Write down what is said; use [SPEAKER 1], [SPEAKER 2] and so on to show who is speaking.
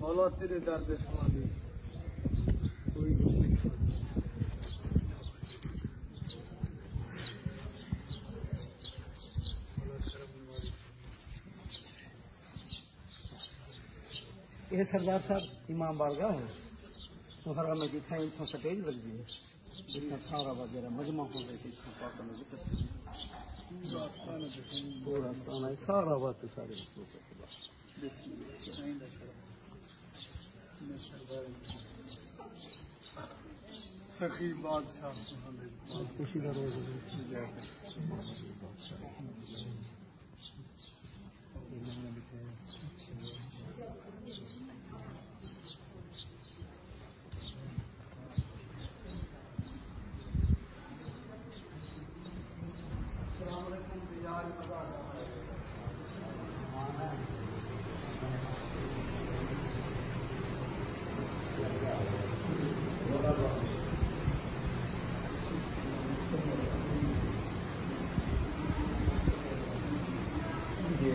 [SPEAKER 1] मौला तेरे दर्द शुमाली कोई नहीं छोड़।
[SPEAKER 2] ये सरदार साहब इमाम बारगाह है मुहर्रम में जितना इतना स्टेज लग गई है जितना सारा वगैरह मजमा हो गई थी पूरा सारा बात सारे
[SPEAKER 1] सखी बादशाह
[SPEAKER 2] खुशी का रोज
[SPEAKER 1] ये